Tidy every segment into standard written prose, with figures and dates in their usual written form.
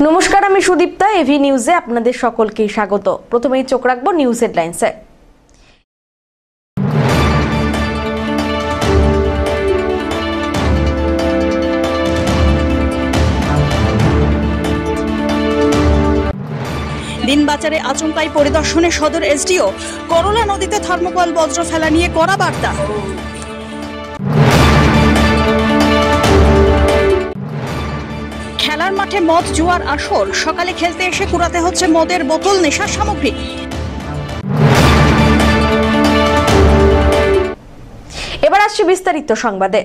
নমস্কার, আমি সুদীপ্তা। এভি নিউজে আপনাদের সকলকে স্বাগত। প্রথমেই চোখ রাখবো নিউজ হেডলাইন্সে। দিনবাজারে আচমকাই পরিদর্শনে সদর এসডিও। করলা নদীতে থার্মোকল বজ্র ফেলা নিয়ে কড়া বার্তা। খেলার মাঠে মদ জুয়ার আসর, সকালে খেলতে এসে কুড়াতে হচ্ছে মদের বোতল, নেশার সামগ্রী। এবার আসছে বিস্তারিত সংবাদে।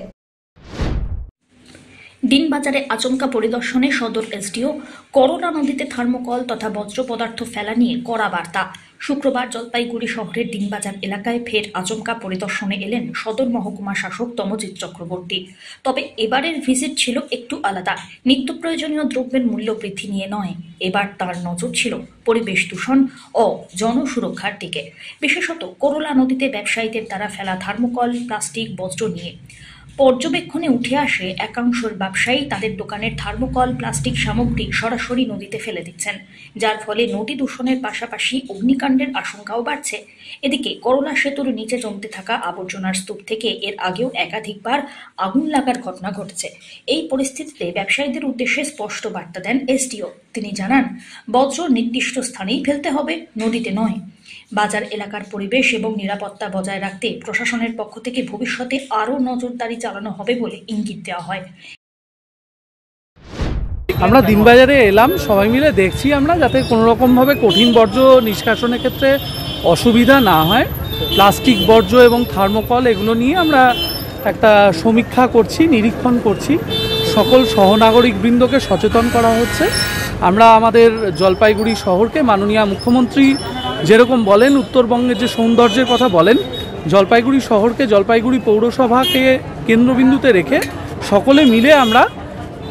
দিনবাজারে আচমকা পরিদর্শনে সদর এসডিও। করলা নদীতে থার্মোকল তথা বজ্র পদার্থ ফেলা নিয়ে কড়া বার্তা। শুক্রবার জলপাইগুড়ি শহরের দিনবাজার এলাকায় ফের আচমকা পরিদর্শনে এলেন সদর মহকুমা শাসক তমজিৎ চক্রবর্তী। তবে এবারের ভিজিট ছিল একটু আলাদা। নিত্য প্রয়োজনীয় দ্রব্যের মূল্য বৃদ্ধি নিয়ে নয়, এবার তার নজর ছিল পরিবেশ দূষণ ও জনসুরক্ষার দিকে। বিশেষত করলা নদীতে ব্যবসায়ীদের দ্বারা ফেলা থার্মোকল, প্লাস্টিক, বজ্র নিয়ে পর্যবেক্ষণে উঠে আসে একাংশের ব্যবসায়ী তাদের দোকানের থার্মোকল, প্লাস্টিক সামগ্রী সরাসরি নদীতে ফেলে দিচ্ছেন, যার ফলে নদী দূষণের পাশাপাশি অগ্নিকাণ্ডের আশঙ্কাও বাড়ছে। এদিকে করলা সেতুর নিচে জমতে থাকা আবর্জনার স্তূপ থেকে এর আগেও একাধিকবার আগুন লাগার ঘটনা ঘটেছে। এই পরিস্থিতিতে ব্যবসায়ীদের উদ্দেশ্যে স্পষ্ট বার্তা দেন এসডিও। তিনি জানান, বজ্র নির্দিষ্ট স্থানেই ফেলতে হবে, নদীতে নয়। বাজার এলাকার পরিবেশ এবং নিরাপত্তা বজায় রাখতে প্রশাসনের পক্ষ থেকে ভবিষ্যতে আরও নজরদারি চালানো হবে বলে ইঙ্গিত দেওয়া হয়। আমরা দিনবাজারে এলাম, সবাই মিলে দেখছি আমরা যাতে কোনো রকমভাবে কঠিন বর্জ্য নিষ্কাশনের ক্ষেত্রে অসুবিধা না হয়। প্লাস্টিক বর্জ্য এবং থার্মোকল এগুলো নিয়ে আমরা একটা সমীক্ষা করছি, নিরীক্ষণ করছি। সকল সহনাগরিকবৃন্দকে সচেতন করা হচ্ছে। আমরা আমাদের জলপাইগুড়ি শহরকে মাননীয় মুখ্যমন্ত্রী যেরকম বলেন, উত্তরবঙ্গের যে সৌন্দর্যের কথা বলেন, জলপাইগুড়ি শহরকে, জলপাইগুড়ি পৌরসভাকে কেন্দ্রবিন্দুতে রেখে সকলে মিলে আমরা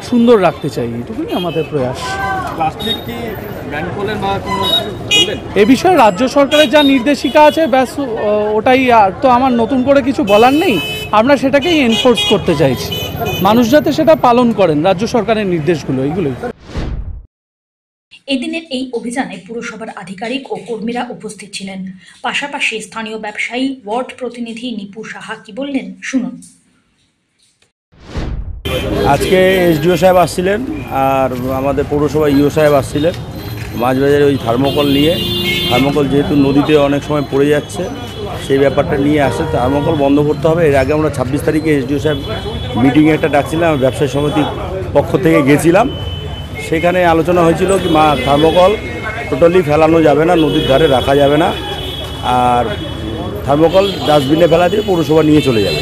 সুন্দর রাখতে চাই, এটুকুই আমাদের প্রয়াস। প্লাস্টিক কি ব্যান করলেন বা কোনো বললেন? এ বিষয়ে রাজ্য সরকারের যা নির্দেশিকা আছে ব্যাস ওটাই, আর তো আমার নতুন করে কিছু বলার নেই। আমরা সেটাকেই এনফোর্স করতে চাইছি, মানুষ যাতে সেটা পালন করেন, রাজ্য সরকারের নির্দেশগুলো এইগুলোই। এদিনের এই অভিযানে পুরসভার আধিকারিক ও কর্মীরা উপস্থিত ছিলেন। পাশাপাশি স্থানীয় ব্যবসায়ী, ওয়ার্ড প্রতিনিধি নিপু সাহা কি বললেন শুনুন। আজকে এসডিও সাহেব আসছিলেন আর আমাদের পৌরসভা ইও সাহেব আসছিলেন মাঝবাজারে ওই থার্মোকল নিয়ে। থার্মোকল যেহেতু নদীতে অনেক সময় পড়ে যাচ্ছে, সেই ব্যাপারটা নিয়ে আসে। থার্মোকল বন্ধ করতে হবে। এর আগে আমরা 26 তারিখে এসডিও সাহেব মিটিংয়ে একটা ডাকছিলাম, ব্যবসায়ী সমিতির পক্ষ থেকে গেছিলাম। সেখানে আলোচনা হয়েছিল কি থার্মোকল টোটালি ফেলানো যাবে না, নদীর ধারে রাখা যাবে না, আর থার্মোকল ডাস্টবিনে ফেলা দিয়ে পৌরসভা নিয়ে চলে যাবে।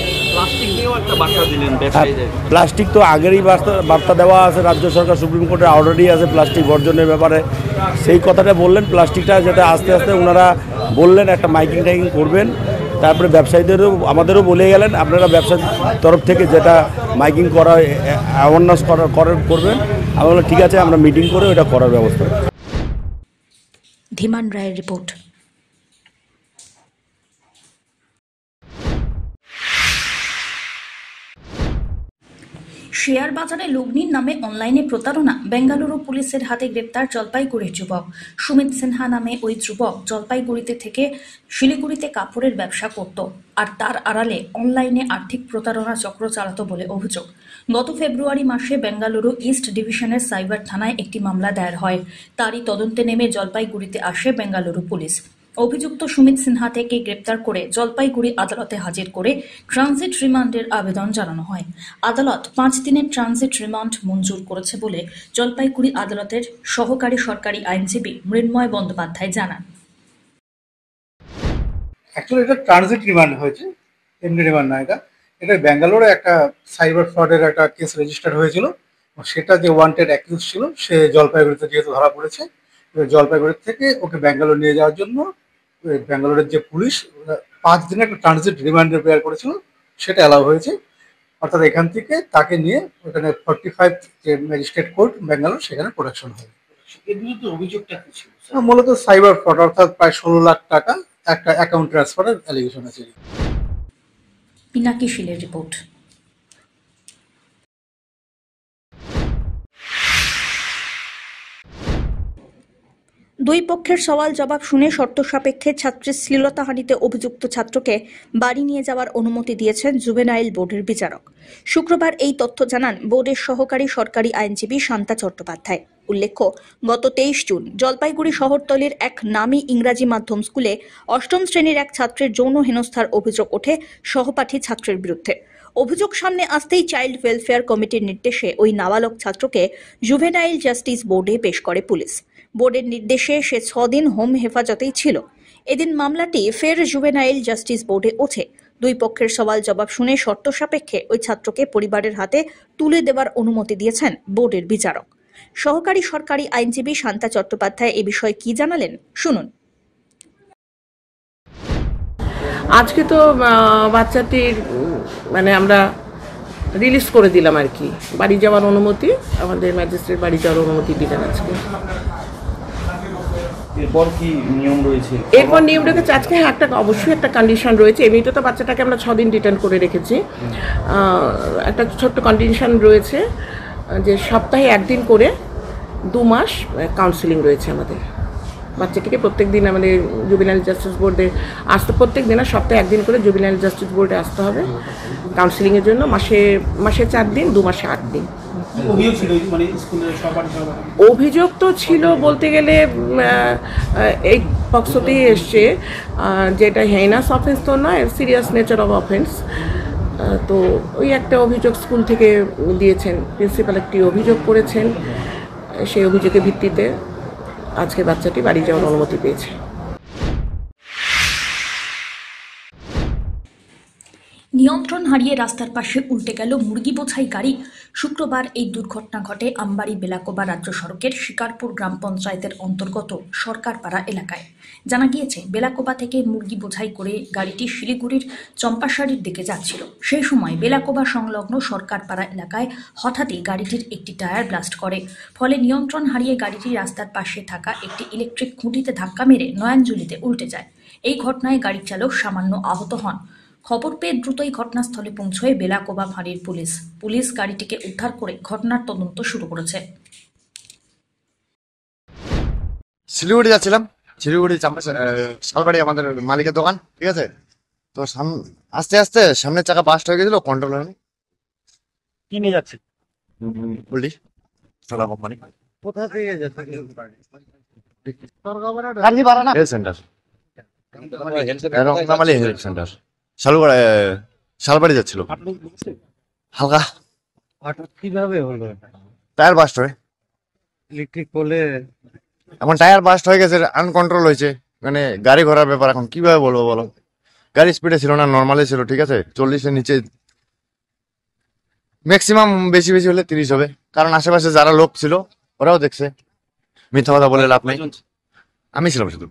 প্লাস্টিক তো আগেরই বার্তা দেওয়া আছে, রাজ্য সরকার সুপ্রিম কোর্টের অর্ডারই আছে প্লাস্টিক বর্জনের ব্যাপারে। সেই কথাটা বললেন, প্লাস্টিকটা যাতে আস্তে আস্তে ওনারা বললেন একটা মাইকিং টাইকিং করবেন। তারপরে ব্যবসায়ীদেরও আমাদেরও বলে গেলেন, আপনারা ব্যবসার তরফ থেকে যেটা মাইকিং করা, অ্যাওয়ারনেস করবেন। আমরা বললাম ঠিক আছে, আমরা মিটিং করে ওটা করার ব্যবস্থা। ধীমান রায়ের রিপোর্ট। শেয়ার বাজারে লগ্নির নামে অনলাইনে প্রতারণা, বেঙ্গালুরু পুলিশের হাতে গ্রেপ্তার জলপাইগুড়ির যুবক সুমিত সিনহা নামে ওই যুবক জলপাইগুড়িতে থেকে শিলিগুড়িতে কাপড়ের ব্যবসা করত আর তার আড়ালে অনলাইনে আর্থিক প্রতারণা চক্র চালাতো বলে অভিযোগ। গত ফেব্রুয়ারি মাসে বেঙ্গালুরু ইস্ট ডিভিশনের সাইবার থানায় একটি মামলা দায়ের হয়। তারই তদন্তে নেমে জলপাইগুড়িতে আসে বেঙ্গালুরু পুলিশ। অভিযুক্ত সুমিত সিনহা থেকে গ্রেপ্তার করে জলপাইগুড়ি আদালতে হাজির করে ট্রানজিট রিমান্ডের আবেদন জানানো হয়। আদালত 5 দিনের ট্রানজিট রিমান্ড মঞ্জুর করেছে বলে জলপাইগুড়ি আদালতের সহকারী সরকারি আইনজীবী মৃন্ময় বন্দ্যোপাধ্যায় জানান। অ্যাকচুয়ালি এটা ট্রানজিট রিমান্ড হয়েছে, এমনি রিমান্ড না। এটা ব্যাঙ্গালোরে একটা সাইবার ফ্রডের একটা কেস রেজিস্টার হয়েছিল। সেটা যে ওয়ান্টেড অ্যাকিউজ ছিল, সে জলপাইগুড়িতে যেহেতু ধরা পড়েছে, জলপাইগুড়ি থেকে ওকে ব্যাঙ্গালোর নিয়ে যাওয়ার জন্য ব্যাঙ্গালোরের যে পুলিশ 5 দিনের একটা ট্রানজিট রিমান্ডের প্রেয়ার করেছিল, সেটা অ্যালাউ হয়েছে। অর্থাৎ এখান থেকে তাকে নিয়ে ওখানে 45 যে ম্যাজিস্ট্রেট কোর্ট ব্যাঙ্গালোর, সেখানে প্রোডাকশন হয়। অভিযোগটা কি ছিল? মূলত সাইবার ফ্রড, অর্থাৎ প্রায় 16 লাখ টাকা একটা অ্যাকাউন্ট ট্রান্সফারের অ্যালিগেশন আছে। পিনাকি শীলের রিপোর্ট। দুই পক্ষের সওয়াল জবাব শুনে শর্ত সাপেক্ষে ছাত্রীর শ্লীলতাহানিতে অভিযুক্ত ছাত্রকে বাড়ি নিয়ে যাওয়ার অনুমতি দিয়েছেন জুভেনাইল বোর্ডের বিচারক। শুক্রবার এই তথ্য জানান বোর্ডের সহকারী সরকারি আইনজীবী শান্তা চট্টোপাধ্যায়। উল্লেখ্য, গত 23 জুন জলপাইগুড়ি শহরতলির এক নামী ইংরাজি মাধ্যম স্কুলে 8ম শ্রেণীর এক ছাত্রের যৌন হেনস্থার অভিযোগ ওঠে সহপাঠী ছাত্রের বিরুদ্ধে। অভিযোগ সামনে আসতেই চাইল্ড ওয়েলফেয়ার কমিটির নির্দেশে ওই নাবালক ছাত্রকে জুভেনাইল জাস্টিস বোর্ডে পেশ করে পুলিশ। বোর্ডের নির্দেশে সে 6 দিন হোম হেফাজতেই ছিল। এদিন মামলাটি ফের জুভেনাইল জাস্টিস বোর্ডে ওঠে। দুই পক্ষের সওয়াল জবাব শুনে শর্ত সাপেক্ষে ওই ছাত্রকে পরিবারের হাতে তুলে দেওয়ার অনুমতি দিয়েছেন বোর্ডের বিচারক। সহকারী সরকারি আইনজীবী শান্তা চট্টোপাধ্যায় এ বিষয়ে কি জানালেন শুনুন। আজকে তো বাচ্চাটির আমরা রিলিজ করে দিলাম আর কি, বাড়ি যাওয়ার অনুমতি, আমাদের ম্যাজিস্ট্রেট বাড়ি যাওয়ার অনুমতি দিলেন আজকে। এরপর কি নিয়ম রয়েছে? এরপর নিয়ম রেখেছে আজকে একটা অবশ্যই একটা কন্ডিশন রয়েছে। এমনিতে তো বাচ্চাটাকে আমরা 6 দিন রিটার্ন করে রেখেছি। একটা ছোট্ট কন্ডিশন রয়েছে যে সপ্তাহে 1 দিন করে 2 মাস কাউন্সিলিং রয়েছে আমাদের। বাচ্চাটিকে প্রত্যেক দিন আমাদের জুভেনাইল জাস্টিস বোর্ডে আসতে, প্রত্যেক দিন সপ্তাহে 1 দিন করে জুভেনাইল জাস্টিস বোর্ডে আসতে হবে কাউন্সিলিংয়ের জন্য। মাসে 4 দিন, 2 মাসে 8 দিন। অভিযোগ তো ছিল বলতে গেলে এই পক্ষতেই এসছে, যেটা হেইনাস অফেন্স তো নয়, সিরিয়াস নেচার অফ অফেন্স। তো ওই একটা অভিযোগ স্কুল থেকে দিয়েছেন, প্রিন্সিপাল একটি অভিযোগ করেছেন, সেই অভিযোগের ভিত্তিতে আজকে বাচ্চাটি বাড়ি যাওয়ার অনুমতি পেয়েছে। নিয়ন্ত্রণ হারিয়ে রাস্তার পাশে উল্টে গেল মুরগি বোঝাই গাড়ি। শুক্রবার এই দুর্ঘটনা ঘটে আমবাড়ি বেলাকোবা রাজ্য সড়কের শিকারপুর গ্রাম পঞ্চায়েতের অন্তর্গত সরকারপাড়া এলাকায়। জানা গিয়েছে, বেলাকোবা থেকে মুরগি বোঝাই করে গাড়িটি শিলিগুড়ির চম্পাশাড়ির দিকে যাচ্ছিল। সেই সময় বেলাকোবা সংলগ্ন সরকারপাড়া এলাকায় হঠাৎই গাড়িটির একটি টায়ার ব্লাস্ট করে। ফলে নিয়ন্ত্রণ হারিয়ে গাড়িটি রাস্তার পাশে থাকা একটি ইলেকট্রিক খুঁটিতে ধাক্কা মেরে নয়নজুলিতে উল্টে যায়। এই ঘটনায় গাড়ির চালক সামান্য আহত হন। খবর পেয়ে দ্রুতই ঘটনাস্থলে পৌঁছয় বেলাকোবা ফাঁড়ির পুলিশ গাড়িটিকে উদ্ধার করে ঘটনার তদন্ত শুরু করেছে। শিলিগুড়ি যাচ্ছিলাম, শিলিগুড়ি শালবাড়ি আমাদের মালিকের দোকান, ঠিক আছে। তো আস্তে আস্তে সামনের চাকা বাস্ট হয়ে গেছিল, কন্ট্রোল হয়নি। কি নিয়ে যাচ্ছে? বললি সোলা কোম্পানি কোথা থেকে যাচ্ছে? Health centre, Rongnamali health centre, Salbari যাচ্ছিল। হালকা হঠাৎ কিভাবে হলো? টায়ার বাস্ট হয়ে, ইলেকট্রিক পোলে এখন টায়ার বাস্ট হয়ে গেছে, আনকন্ট্রোল হয়েছে। গাড়ি ঘোরার ব্যাপার এখন কিভাবে বলবো বলো। গাড়ি স্পিডে ছিল না, নর্মালি ছিল, ঠিক আছে। 40-এর নিচে, ম্যাক্সিমাম বেশি হলে 30 হবে, কারণ আশেপাশে যারা লোক ছিল ওরাও দেখছে। মিথ্যা কথা বলে লাভ নেই। আমি ছিলাম শুধু,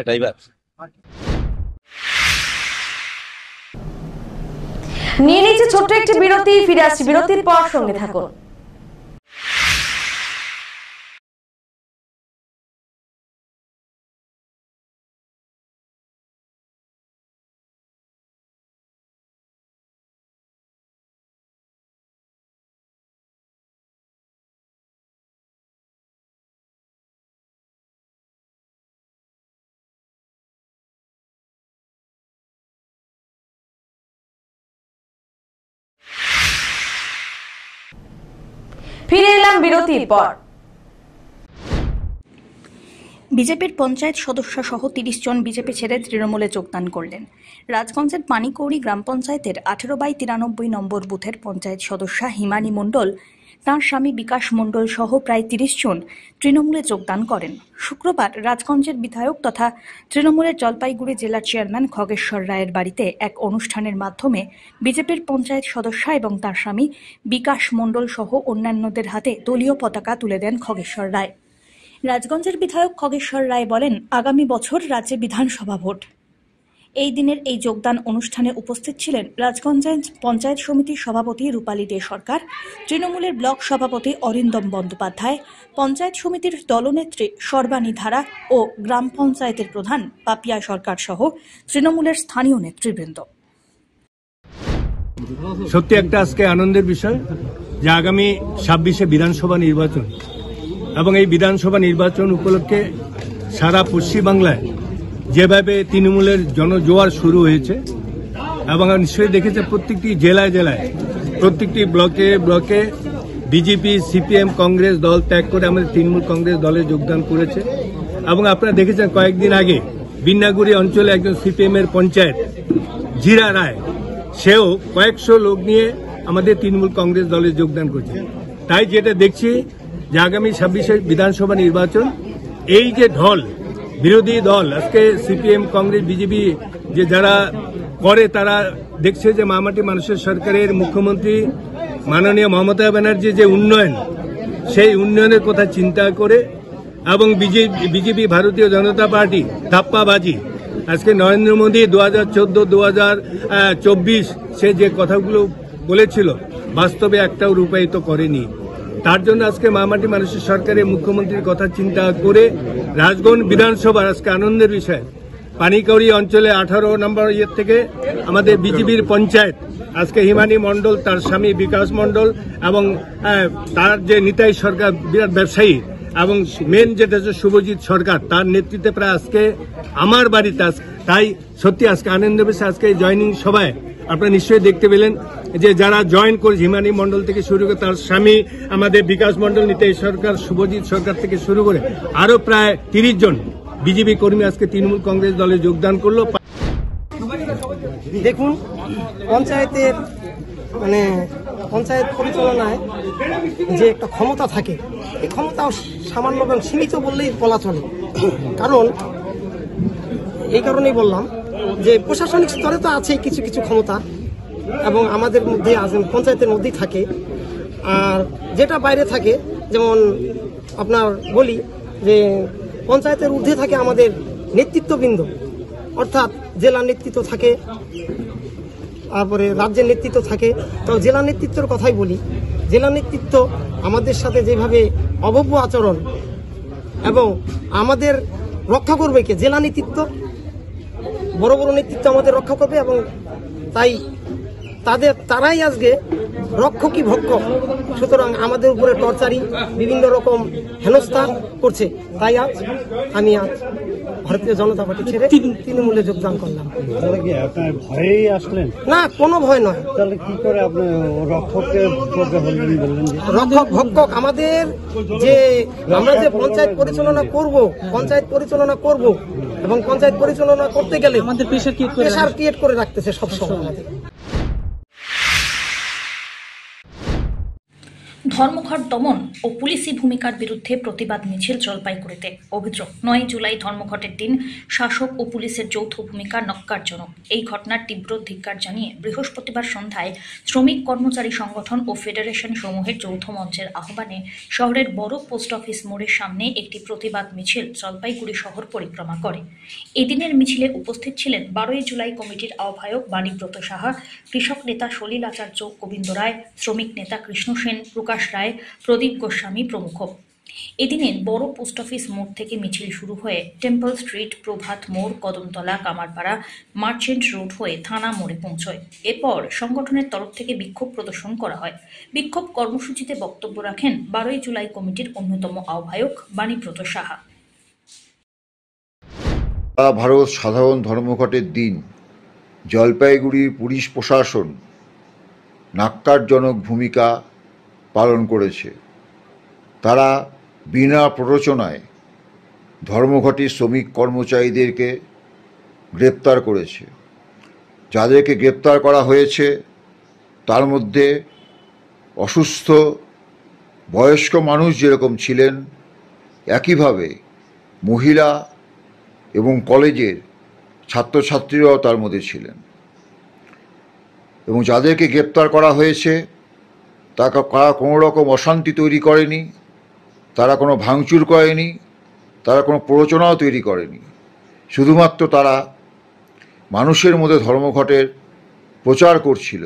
ড্রাইভার। নিয়ে নিচ্ছে ছোট্ট একটি বিরতি, ফিরে আসছি বিরতির পর, সঙ্গে থাকুন। ফিরে এলাম বিরতির পর। বিজেপির পঞ্চায়েত সদস্য সহ 30 জন বিজেপি ছেড়ে তৃণমূলে যোগদান করলেন। রাজগঞ্জের পানিকৌড়ি গ্রাম পঞ্চায়েতের 18/93 নম্বর বুথের পঞ্চায়েত সদস্যা হিমানী মণ্ডল, তাঁর স্বামী বিকাশ মণ্ডল সহ প্রায় 30 জন তৃণমূলে যোগদান করেন। শুক্রবার রাজগঞ্জের বিধায়ক তথা তৃণমূলের জলপাইগুড়ি জেলার চেয়ারম্যান খগেশ্বর রায়ের বাড়িতে এক অনুষ্ঠানের মাধ্যমে বিজেপির পঞ্চায়েত সদস্যা এবং তার স্বামী বিকাশ মণ্ডল সহ অন্যান্যদের হাতে দলীয় পতাকা তুলে দেন খগেশ্বর রায়। রাজগঞ্জের বিধায়ক খগেশ্বর রায় বলেন, আগামী বছর রাজ্যে বিধানসভা ভোট। এই দিনের এই যোগদান অনুষ্ঠানে উপস্থিত ছিলেন রাজগঞ্জ পঞ্চায়েত সমিতির সভাপতি রূপালী দে সরকার, তৃণমূলের ব্লক সভাপতি অরিন্দম বন্দ্যোপাধ্যায়, পঞ্চায়েত সমিতির দলনেত্রী সর্বাণী ধারা ও গ্রাম পঞ্চায়েতের প্রধান পাপিয়া সরকার সহ তৃণমূলের স্থানীয় নেতৃবৃন্দ। সত্যি একটা আজকে আনন্দের বিষয় যে আগামী 26-এ বিধানসভা নির্বাচন এবং এই বিধানসভা নির্বাচন উপলক্ষে সারা পশ্চিমবাংলায় যেভাবে তৃণমূলের জনজোয়ার শুরু হয়েছে এবং নিশ্চয়ই দেখেছে প্রত্যেকটি জেলায় জেলায় প্রত্যেকটি ব্লকে ব্লকে বিজেপি সিপিএম কংগ্রেস দল ত্যাগ করে আমাদের তৃণমূল কংগ্রেস দলে যোগদান করেছে। এবং আপনারা দেখেছেন কয়েকদিন আগে বিন্নাগুড়ি অঞ্চলে একজন সিপিএম এর পঞ্চায়েত জিরা রায়, সেও কয়েকশো লোক নিয়ে আমাদের তৃণমূল কংগ্রেস দলে যোগদান করছে। তাই যেটা দেখছি যে আগামী 26 বিধানসভা নির্বাচন, এই যে ঢল বিরোধী দল আজকে সিপিএম কংগ্রেস বিজেপি যে যারা করে, তারা দেখছে যে মামাটি মানুষের সরকারের মুখ্যমন্ত্রী মাননীয় মমতা ব্যানার্জি যে উন্নয়ন, সেই উন্নয়নের কথা চিন্তা করে এবং বিজেপি ভারতীয় জনতা পার্টি ধাপ্পাবাজি, আজকে নরেন্দ্র মোদী 2014-2024 সে যে কথাগুলো বলেছিল বাস্তবে একটাও রূপায়িত করেনি। তার জন্য আজকে মামাটি মানুষের সরকারের মুখ্যমন্ত্রীর কথা চিন্তা করে রাজগঞ্জ বিধানসভার আজকে আনন্দের বিষয়, পানিকাউড়ি অঞ্চলে 18 নম্বর থেকে আমাদের বিজেপির পঞ্চায়েত আজকে হিমানী মণ্ডল, তার স্বামী বিকাশ মণ্ডল এবং তার যে নিতাই সরকার বিরাট ব্যবসায়ী এবং মেন যেটা হচ্ছে শুভজিৎ সরকার, তার নেতৃত্বে প্রায় আজকে আমার বাড়িতে তাই সত্যি আজকে আনন্দ বিষয়। আজকে জয়নিং সভায় আপনারা নিশ্চয়ই দেখতে পেলেন যে যারা জয়েন করেছে হিমানী মণ্ডল থেকে শুরু করে তার স্বামী আমাদের বিকাশ মণ্ডল, নিতাই সরকার, শুভজিৎ সরকার থেকে শুরু করে আরো প্রায় 30 জন বিজেপি কর্মী আজকে তৃণমূল কংগ্রেস দলে যোগদান করলো। দেখুন, পঞ্চায়েতের পঞ্চায়েত পরিচালনায় যে একটা ক্ষমতা থাকে, এই ক্ষমতাও সামান্য এবং সীমিত বললেই বলা চলে। কারণ এই কারণেই বললাম যে প্রশাসনিক স্তরে তো আছে কিছু কিছু ক্ষমতা এবং আমাদের মধ্যে পঞ্চায়েতের মধ্যেই থাকে, আর যেটা বাইরে থাকে, যেমন আপনার বলি যে পঞ্চায়েতের ঊর্ধ্বে থাকে আমাদের নেতৃত্ববৃন্দ, অর্থাৎ জেলা নেতৃত্ব থাকে, তারপরে রাজ্যের নেতৃত্ব থাকে। তো জেলা নেতৃত্বের কথাই বলি, জেলা নেতৃত্ব আমাদের সাথে যেভাবে অভব্য আচরণ এবং আমাদের রক্ষা করবে কে? জেলা নেতৃত্ব, বড় বড় নেতৃত্ব আমাদের রক্ষা করবে এবং তাই তারাই আজকে রক্ষকই ভক্ষক, সুতরাং আমাদের উপরে টর্চারিং বিভিন্ন রকম হেনস্থা করছে। তাই আমি ভারতীয় জনতা পার্টি ছেড়ে তৃণমূলে যোগদান করলাম। আপনার ভয়েই আসলেন? না, কোনো ভয় নয়। তাহলে কি করে আপনি রক্ষকের বললেন? রক্ষক ভক্ষক আমাদের যে আমরা যে পঞ্চায়েত পরিচালনা করব এবং পঞ্চায়েত পরিচালনা করতে গেলে আমাদের প্রেশার ক্রিয়েট করে রাখতেছে সবসময় আমাদের। ধর্মঘট দমন ও পুলিশি ভূমিকার বিরুদ্ধে প্রতিবাদ মিছিল জলপাইগুড়িতে। অভিযোগ, 9 জুলাই ধর্মঘটের দিন শাসক ও পুলিশের যৌথ ভূমিকা নক্কারজনক। এই ঘটনার তীব্র ধিক্কার জানিয়ে বৃহস্পতিবার সন্ধ্যায় শ্রমিক কর্মচারী সংগঠন ও ফেডারেশন সমূহের যৌথ মঞ্চের আহ্বানে শহরের বড় পোস্ট অফিস মোড়ের সামনে একটি প্রতিবাদ মিছিল জলপাইগুড়ি শহর পরিক্রমা করে। এদিনের মিছিলে উপস্থিত ছিলেন 12 জুলাই কমিটির আহ্বায়ক বাণীব্রত সাহা, কৃষক নেতা সলিল আচার্য, গোবিন্দ রায়, শ্রমিক নেতা কৃষ্ণ সেন, প্রকাশ রায়, প্রদীপ গোস্বামী প্রমুখ। এদিনের বড় পোস্ট অফিস মোড় থেকে মিছিল শুরু হয়ে টেম্পল স্ট্রিট, প্রভাত মোড়, কদমতলা, কামারপাড়া, মার্চেন্ট রোড হয়ে থানা মোড়ে পৌঁছয়। এরপর সংগঠনের তরফ থেকে বিক্ষোভ প্রদর্শন করা হয়। বিক্ষোভ কর্মসূচিতে বক্তব্য রাখেন 12 জুলাই কমিটির অন্যতম আহ্বায়ক বাণীব্রত সাহা। ভারত সাধারণ ধর্মঘটের দিন জলপাইগুড়ির পুলিশ প্রশাসন ন্যাক্কারজনক ভূমিকা পালন করেছে। তারা বিনা প্ররোচনায় ধর্মঘটী শ্রমিক কর্মচারীদেরকে গ্রেপ্তার করেছে। যাদেরকে গ্রেপ্তার করা হয়েছে তার মধ্যে অসুস্থ বয়স্ক মানুষ যেরকম ছিলেন, একইভাবে মহিলা এবং কলেজের ছাত্রছাত্রীরাও তার মধ্যে ছিলেন। এবং যাদেরকে গ্রেপ্তার করা হয়েছে তারা কোনো রকম অশান্তি তৈরি করেনি, তারা কোনো ভাঙচুর করেনি, তারা কোনো প্ররোচনাও তৈরি করেনি। শুধুমাত্র তারা মানুষের মধ্যে ধর্মঘটের প্রচার করছিল,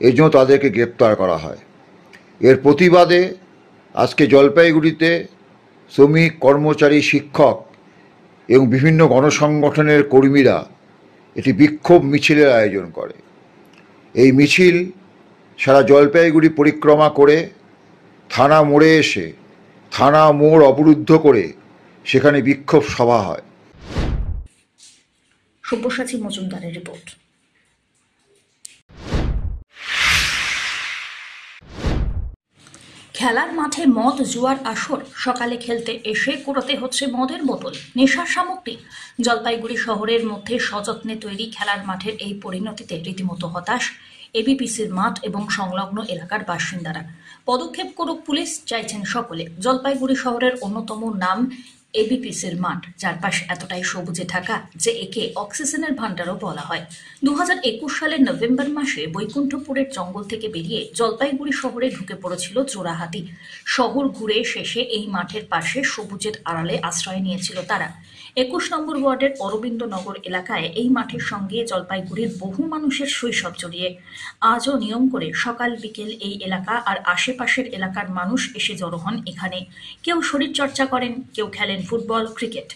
এই জন্য তাদেরকে গ্রেপ্তার করা হয়। এর প্রতিবাদে আজকে জলপাইগুড়িতে শ্রমিক, কর্মচারী, শিক্ষক এবং বিভিন্ন গণসংগঠনের কর্মীরা একটি বিক্ষোভ মিছিলের আয়োজন করে। এই মিছিল সারা জলপাইগুড়ি পরিক্রমা করে থানা মোড়ে এসে থানা মোড় অবরুদ্ধ করে সেখানে বিক্ষোভ সভা হয়। সব্যসাচী মজুমদারের রিপোর্ট। খেলার মাঠে মদ জুয়ার আসর, সকালে খেলতে এসে কুড়োতে হচ্ছে মদের বোতল, নেশার সামগ্রী। জলপাইগুড়ি শহরের মধ্যে সযত্নে তৈরি খেলার মাঠের এই পরিণতিতে রীতিমতো হতাশ এবিপিসির মাঠ এবং সংলগ্ন এলাকার বাসিন্দারা। পদক্ষেপ করুক পুলিশ, চাইছেন সকলে। জলপাইগুড়ি শহরের অন্যতম নাম এবিপিসির মাঠ, চারপাশ এতটাই সবুজে ঢাকা যে একে অক্সিজেনের ভান্ডারও বলা হয়। 2021 সালের নভেম্বর মাসে বৈকুণ্ঠপুরের জঙ্গল থেকে বেরিয়ে জলপাইগুড়ি শহরে ঢুকে পড়েছিল চোরাহাতি। শহর ঘুরে শেষে এই মাঠের পাশে সবুজের আড়ালে আশ্রয় নিয়েছিল তারা। 21 নম্বর ওয়ার্ডের অরবিন্দনগর এলাকায় এই মাঠের সঙ্গে জলপাইগুড়ির বহু মানুষের শৈশব জড়িয়ে। আজও নিয়ম করে সকাল বিকেল এই এলাকা আর আশেপাশের এলাকার মানুষ এসে জড়ো হন এখানে। কেউ শরীর চর্চা করেন, কেউ খেলেন ফুটবল, ক্রিকেট।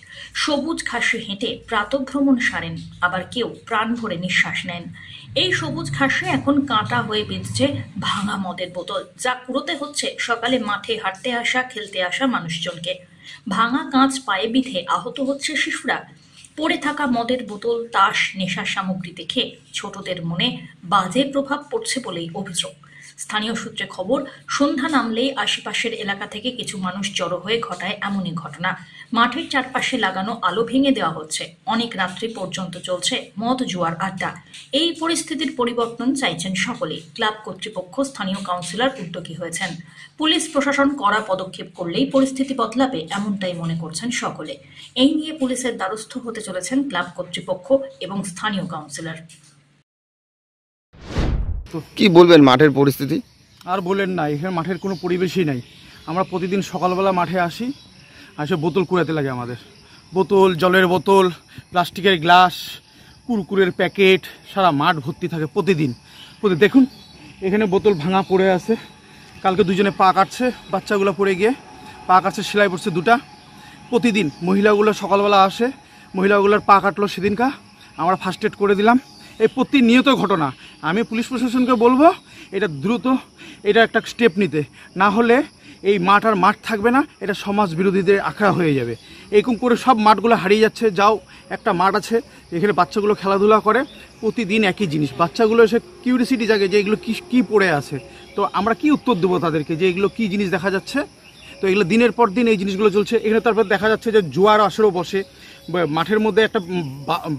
সবুজ ঘাসে হেঁটে প্রাতঃভ্রমণ সারেন, আবার কেউ প্রাণ ভরে নিঃশ্বাস নেন। এই সবুজ ঘাসে এখন কাঁটা হয়ে বিঁধছে ভাঙা মদের বোতল, যা কুড়োতে হচ্ছে সকালে মাঠে হাঁটতে আসা, খেলতে আসা মানুষজনকে। ভাঙা কাঁচ পায়ে বিঁধে আহত হচ্ছে শিশুরা। পড়ে থাকা মদের বোতল, তাস, নেশার সামগ্রী দেখে ছোটদের মনে বাজে প্রভাব পড়ছে বলেই অভিযোগ। স্থানীয় সূত্রে খবর, সন্ধ্যা নামলেই আশেপাশের এলাকা থেকে কিছু মানুষ জড়ো হয়ে ঘটায় এমনই ঘটনা। মাঠের চারপাশে লাগানো আলো ভেঙে দেওয়া হচ্ছে। অনেক রাত্রি পর্যন্ত চলছে মদ জুয়ার আড্ডা। এই পরিস্থিতির পরিবর্তন চাইছেন সকলেই। ক্লাব কর্তৃপক্ষ, স্থানীয় কাউন্সিলর উদ্যোগী হয়েছেন। পুলিশ প্রশাসন কড়া পদক্ষেপ করলেই পরিস্থিতি বদলাবে, এমনটাই মনে করছেন সকলে। এই নিয়ে পুলিশের দ্বারস্থ হতে চলেছেন ক্লাব কর্তৃপক্ষ এবং স্থানীয় কাউন্সিলর। কি বলবেন মাঠের পরিস্থিতি? আর বলেন না, এখানে মাঠের কোনো পরিবেশই নাই। আমরা প্রতিদিন সকালবেলা মাঠে আসি, আসে বোতল কুড়াতে লাগে আমাদের। বোতল, জলের বোতল, প্লাস্টিকের গ্লাস, কুরকুরের প্যাকেট, সারা মাঠ ভর্তি থাকে প্রতিদিন। দেখুন এখানে বোতল ভাঙা পড়ে আছে। কালকে দুজনে পা কাটছে, বাচ্চাগুলো পড়ে গিয়ে পা কাটছে, সেলাই পড়ছে দুটা। প্রতিদিন মহিলাগুলো সকালবেলা আসে, মহিলাগুলোর পা কাটলো সেদিনকা, আমরা ফার্স্ট এড করে দিলাম। এই প্রতিনিয়ত ঘটনা। আমি পুলিশ প্রশাসনকে বলবো এটা দ্রুত এটা একটা স্টেপ নিতে, না হলে এই মাঠ আর মাঠ থাকবে না, এটা সমাজ বিরোধীদের আখড়া হয়ে যাবে। এরকম করে সব মাঠগুলো হারিয়ে যাচ্ছে। যাও একটা মাঠ আছে এখানে বাচ্চাগুলো খেলাধুলা করে, প্রতিদিন একই জিনিস। বাচ্চাগুলো এসে কিউরিসিটি জাগে যে এগুলো কী পড়ে আছে। তো আমরা কি উত্তর দেবো তাদেরকে যে এগুলো কী জিনিস দেখা যাচ্ছে। তো এগুলো দিনের পর দিন এই জিনিসগুলো চলছে। এখানে তারপর দেখা যাচ্ছে যে জুয়ার আসরও বসে। মাঠের মধ্যে একটা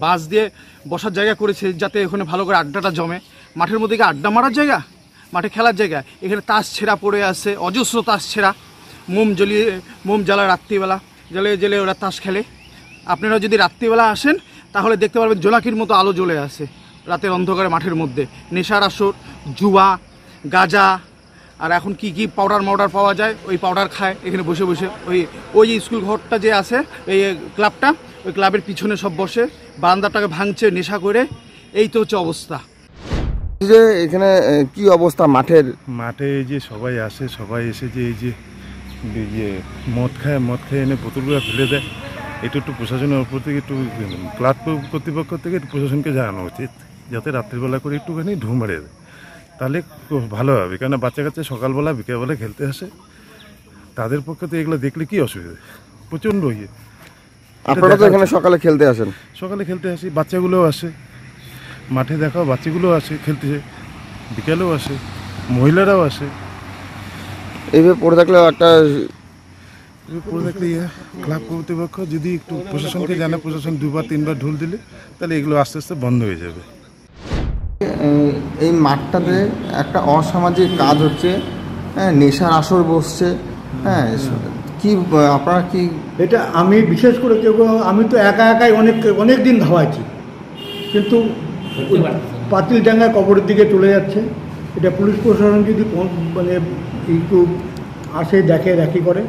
বাস দিয়ে বসার জায়গা করেছে যাতে ওখানে ভালো করে আড্ডাটা জমে। মাঠের মধ্যে কি আড্ডা মারার জায়গা? মাঠে খেলার জায়গা। এখানে তাস ছেঁড়া পড়ে আছে, অজস্র তাস ছেঁড়া। মোম জ্বালা রাত্রিবেলা, জ্বালে ওরা তাস খেলে। আপনারা যদি রাত্রিবেলা আসেন তাহলে দেখতে পারবেন জোনাকির মতো আলো জ্বলে আছে রাতের অন্ধকারে মাঠের মধ্যে। নেশার আসর, জুয়া, গাঁজা, আর এখন কি পাউডার পাওয়া যায়, ওই পাউডার খায় এখানে বসে বসে। ওই স্কুল ঘরটা যে আছে, এই ক্লাবটা, ওই ক্লাবের পিছনে সব বসে বারান্দাটাকে ভাঙছে নেশা করে। এই তো হচ্ছে অবস্থা। যে এখানে কি অবস্থা মাঠের? মাঠে এই যে সবাই আসে, সবাই এসে যে এই যে মদ খায় এনে বোতলগুলো ফেলে দেয়। এটা একটু প্রশাসনের উপর থেকে, একটু ক্লাব কর্তৃপক্ষ থেকে একটু প্রশাসনকে জানানো উচিত, যাতে রাত্রিবেলা করে একটুখানি ঢু মারিয়ে দেয়, তাহলে খুব ভালো হবে। কেন বাচ্চা কাচ্চা সকালবেলা বিকেলবেলা খেলতে আসে, তাদের পক্ষে তো এগুলো দেখলে কি অসুবিধা, প্রচণ্ড ইয়ে। আপনারা তো এখানে সকালে খেলতে আসেন? সকালে খেলতে আসি, বাচ্চাগুলোও আসে মাঠে, দেখাও বাচ্চাগুলোও আসে খেলতে, বিকেলেও আসে, মহিলারাও আসে। এইভাবে পড়ে থাকলে ক্লাব কর্তৃপক্ষ যদি একটু প্রশাসনকে জানে, প্রশাসন 2-3 ঢোল দিলে তাহলে এগুলো আস্তে আস্তে বন্ধ হয়ে যাবে। এই মাঠটাতে একটা অসামাজিক কাজ হচ্ছে, নেশার আসর বসছে। হ্যাঁ, কি আপনারা কি এটা? আমি বিশেষ করে আমি তো একাই অনেক দিন ধাওয়াইছি, কিন্তু পাতিলডাঙ্গা কবরের দিকে চলে যাচ্ছে। এটা পুলিশ প্রশাসন যদি মানে একটু আসে, দেখে রাখি করে,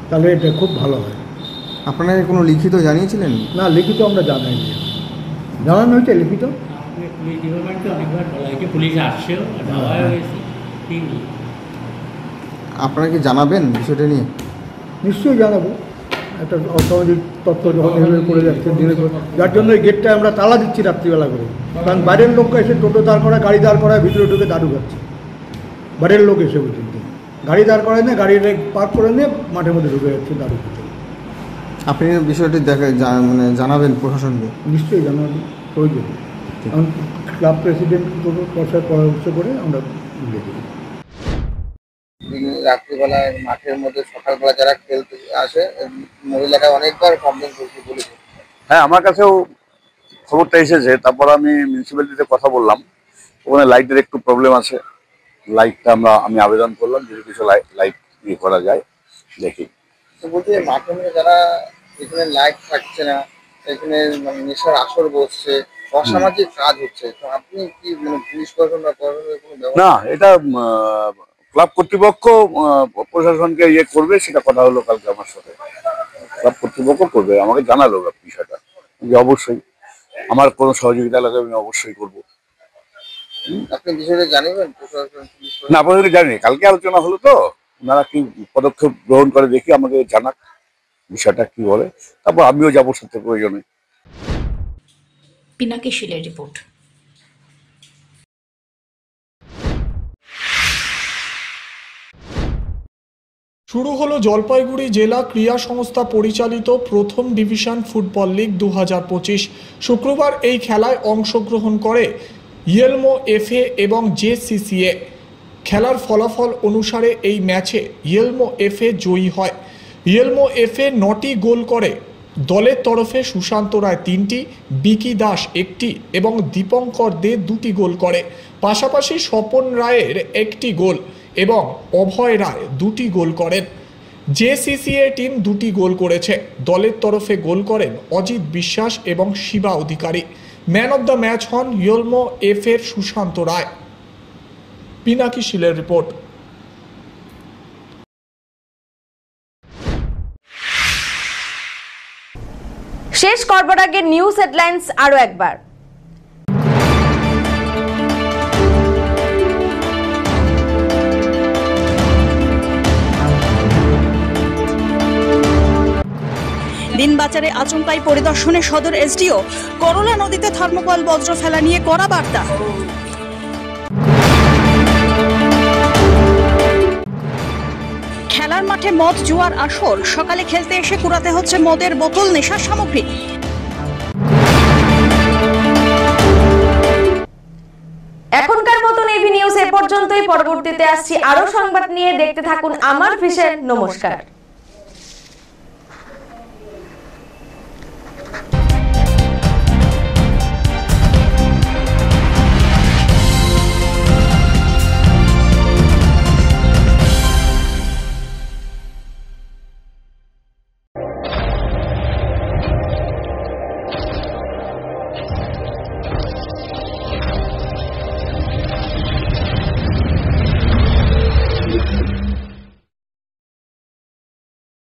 তাহলে এটা খুব ভালো হয়। আপনারা কোনো লিখিত জানিয়েছিলেন? না, লিখিত আমরা জানাইনি। জানানো হয়েছে লিখিত, পুলিশ ডিপার্টমেন্টকে অনেকবার বলা হয়েছে, পুলিশ আসছেও, আপনারা কি জানাবেন বিষয়টা নিয়ে? নিশ্চয়ই জানাবো। একটা অসামাজিক তত্ত্ব যখন এভাবে করে যাচ্ছে দিনের পর, যার জন্য এই গেটটা আমরা তালা দিচ্ছি রাত্রিবেলা করে। কারণ বাইরের লোককে এসে টোটো দাঁড় করায়, গাড়ি দাঁড় করায়, ভিতরে ঢুকে দাঁড়ু খাচ্ছে বাইরের লোক এসে পর্যন্ত। গাড়ি দাঁড় করায় না, গাড়ি পার্ক করে নিয়ে মাঠের মধ্যে ঢুকে যাচ্ছে দারু খেতে। আপনি বিষয়টি মানে জানাবেন প্রশাসনকে? নিশ্চয়ই জানাবেন, প্রয়োজন। এখন ক্লাব প্রেসিডেন্ট পরামর্শ করে আমরা দেখি। রাত্রিবেলায় মাঠের মধ্যে সকালবেলা যারা খেলতে আসে মহিলারা অনেকবার কমপ্লেন করতে বলেছে। হ্যাঁ, আমার কাছেও খবরটা এসেছে। তারপর আমি মিউনিসিপ্যালিটিতে কথা বললাম, ওখানে লাইটের একটু প্রবলেম আছে। লাইটটা আমি আবেদন করলাম যদি কিছু লাইট ইয়ে করা যায়, দেখি। তো বলছি মাঠের মধ্যে যারা এখানে লাইট থাকছে না, এখানে মানে নেশার আসর বসছে, অসামাজিক কাজ হচ্ছে, তো আপনি কি মানে পুলিশ প্রশাসন বা প্রশাসনের কোনো ব্যবস্থা? না, এটা ক্লাব কর্তৃপক্ষ প্রশাসনকে ইয়ে করবে, সেটা কথা হলো কালকে আমার সাথে। ক্লাব কর্তৃপক্ষ করবে, আমাকে জানালো বিষয়টা, যে অবশ্যই আমার কোনো সহযোগিতা লাগবে আমি অবশ্যই করবো। আপনি বিষয়টা জানাবেন প্রশাসন? না, আপনাদের জানি, কালকে আলোচনা হলো তো, ওনারা কি পদক্ষেপ গ্রহণ করে দেখি, আমাকে জানাক বিষয়টা কি বলে, তারপর আমিও যাবো সাথে প্রয়োজনে। পিনাকি শীলের রিপোর্ট। শুরু হলো জলপাইগুড়ি জেলা ক্রীড়া সংস্থা পরিচালিত প্রথম ডিভিশন ফুটবল লিগ 2025। শুক্রবার এই খেলায় অংশগ্রহণ করে ইয়েলমো এফএ এবং জেসিসিএ। খেলার ফলাফল অনুসারে এই ম্যাচে ইয়েলমো এফএ জয়ী হয়। ইয়েলমো এফএ 9টি গোল করে। দলের তরফে সুশান্ত রায় 3টি, বিকি দাস 1টি এবং দীপঙ্কর দে 2টি গোল করে। পাশাপাশি স্বপন রায়ের 1টি গোল এবং অভয় রায় 2টি গোল করেন। জেসিসিএ টিম 2টি গোল করেছে। দলের তরফে গোল করেন অজিত বিশ্বাস এবং শিবা অধিকারী। ম্যান অব দ্য ম্যাচ হন ইয়েলমো এফের সুশান্ত রায়। পিনাকি শীলের রিপোর্ট। শেষ করবার আগে নিউজ হেডলাইন্স আরো একবার। দিনবাজারে আচমকাই পরিদর্শনে সদর এসডিও। করলা নদীতে থার্মোকল বজ্র ফেলা নিয়ে কড়া বার্তা। খেলার মাঠে মদ জুয়ার আসর, সকালে খেলতে এসে কুড়াতে হচ্ছে মদের বোতল, নেশার সামগ্রী। এখনকার মতন এভি নিউজ এ পর্যন্তই। পরবর্তীতে আসছি আরো সংবাদ নিয়ে, দেখতে থাকুন আমার ভিশন। নমস্কার।